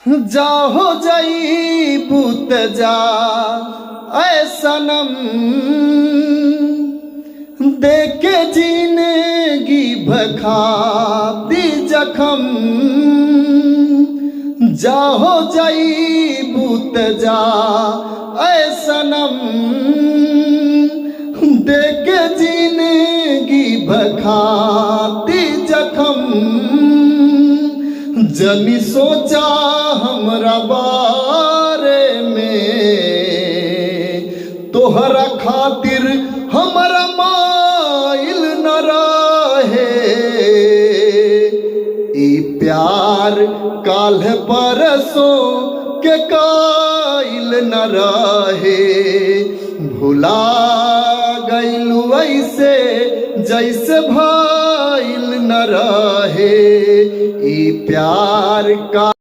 जा हो जाई बूत जा ऐ सनम, देके जिंदगी भखा दी जखम। जा हो जाई बूत जा ऐ सनम, देके जिंदगी भखा दी जखम। जनी सोचा हमरा बारे में, तोहरा खातिर हमरा माइल न रहे। ई प्यार काल परसों के काइल न रहे। भुला गइलू ऐसे जैसे भाइल न रहे। ई प्यार का